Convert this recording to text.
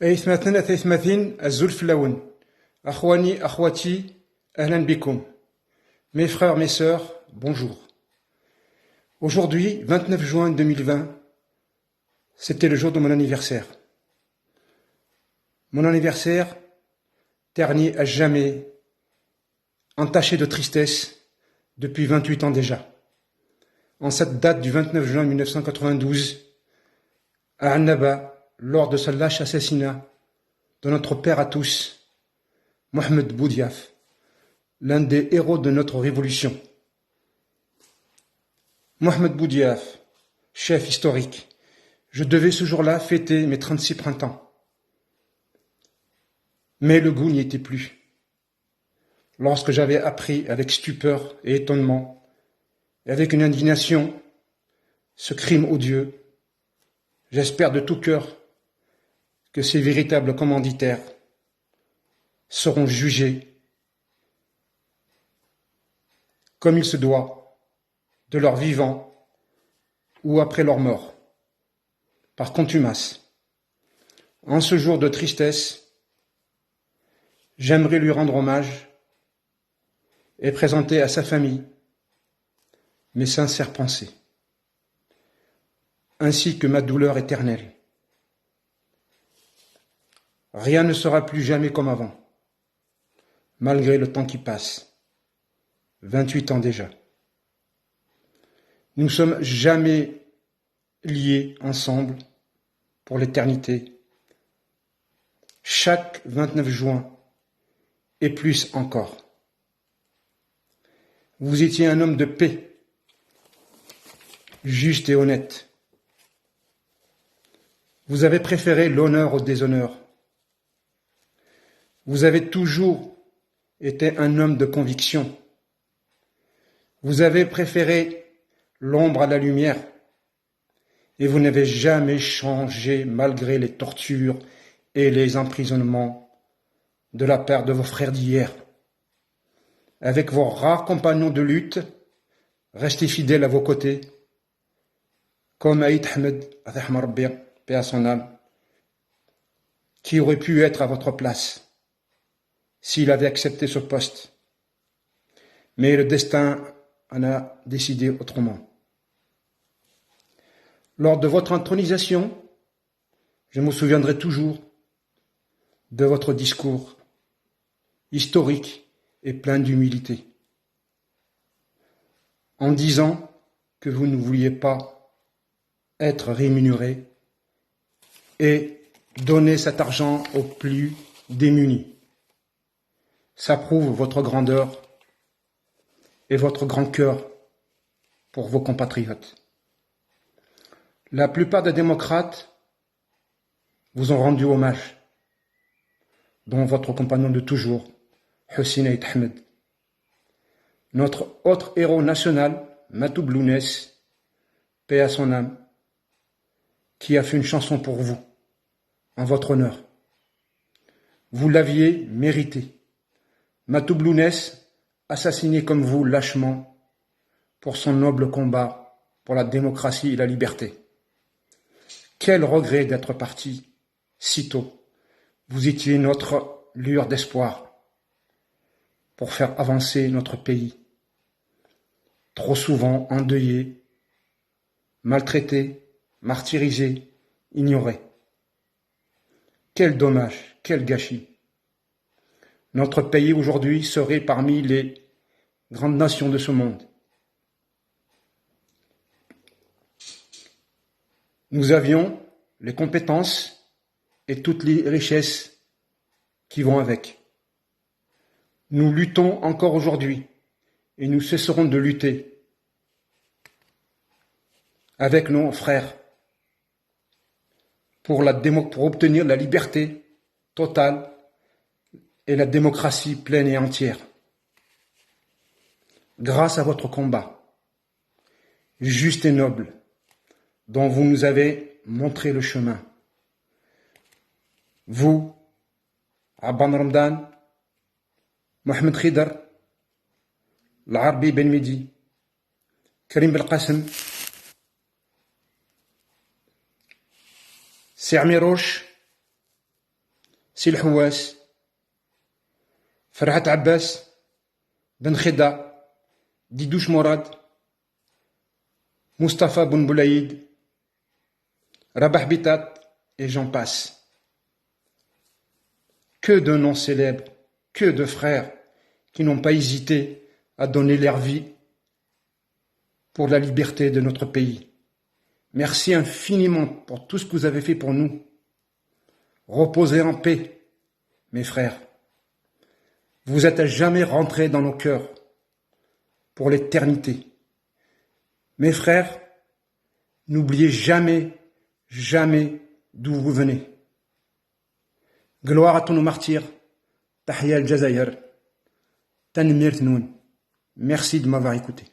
أيثمثنا تيثمثين الزلف اللون أخواني أخواتي أهلا بكم. Mes frères, mes sœurs, bonjour. Aujourd'hui, 29 juin 2020, c'était le jour de mon anniversaire. Mon anniversaire, terni à jamais, entaché de tristesse depuis 28 ans déjà. En cette date du 29 juin 1992, à Annaba, lors de ce lâche assassinat de notre père à tous, Mohamed Boudiaf, l'un des héros de notre révolution. Mohamed Boudiaf, chef historique, je devais ce jour-là fêter mes 36 printemps. Mais le goût n'y était plus. Lorsque j'avais appris avec stupeur et étonnement, et avec une indignation, ce crime odieux, j'espère de tout cœur que ces véritables commanditaires seront jugés comme il se doit, de leur vivant ou après leur mort, par contumace. En ce jour de tristesse, j'aimerais lui rendre hommage et présenter à sa famille mes sincères pensées, ainsi que ma douleur éternelle. Rien ne sera plus jamais comme avant, malgré le temps qui passe. 28 ans déjà. Nous ne sommes jamais liés ensemble pour l'éternité. Chaque 29 juin, et plus encore. Vous étiez un homme de paix, juste et honnête. Vous avez préféré l'honneur au déshonneur. Vous avez toujours été un homme de conviction. Vous avez préféré l'ombre à la lumière et vous n'avez jamais changé malgré les tortures et les emprisonnements de la part de vos frères d'hier. Avec vos rares compagnons de lutte, restez fidèles à vos côtés, comme Aïd Ahmed, paix à son âme, qui aurait pu être à votre place s'il avait accepté ce poste. Mais le destin en a décidé autrement. Lors de votre intronisation, je me souviendrai toujours de votre discours historique et plein d'humilité, en disant que vous ne vouliez pas être rémunéré et donner cet argent aux plus démunis. Ça prouve votre grandeur et votre grand cœur pour vos compatriotes. La plupart des démocrates vous ont rendu hommage, dont votre compagnon de toujours, Hussein Aït Ahmed. Notre autre héros national, Matou Blounès, paix à son âme, qui a fait une chanson pour vous, en votre honneur. Vous l'aviez mérité. Matou Blounès, assassiné comme vous lâchement pour son noble combat pour la démocratie et la liberté. Quel regret d'être parti si tôt. Vous étiez notre lueur d'espoir pour faire avancer notre pays. Trop souvent endeuillé, maltraité, martyrisé, ignoré. Quel dommage, quel gâchis. Notre pays aujourd'hui serait parmi les grandes nations de ce monde. Nous avions les compétences et toutes les richesses qui vont avec. Nous luttons encore aujourd'hui et nous cesserons de lutter avec nos frères pour obtenir la liberté totale et la démocratie pleine et entière. Grâce à votre combat, juste et noble, dont vous nous avez montré le chemin. Vous, Abban Ramdan, Mohamed Khidr, L'Arbi Ben Midi, Karim Belqasem, Sermi Roche, سي الحواس فرحات عباس بن خدا ديدوش مراد Mustapha Ben Boulaïd, Rabah Bitat, et j'en passe. Que de noms célèbres, que de frères qui n'ont pas hésité à donner leur vie pour la liberté de notre pays. Merci infiniment pour tout ce que vous avez fait pour nous. Reposez en paix, mes frères. Vous êtes à jamais rentrés dans nos cœurs pour l'éternité. Mes frères, n'oubliez jamais, jamais d'où vous venez. Gloire à tous nos martyrs. Tahia al-Jazair. Tanmir Tnoun. Merci de m'avoir écouté.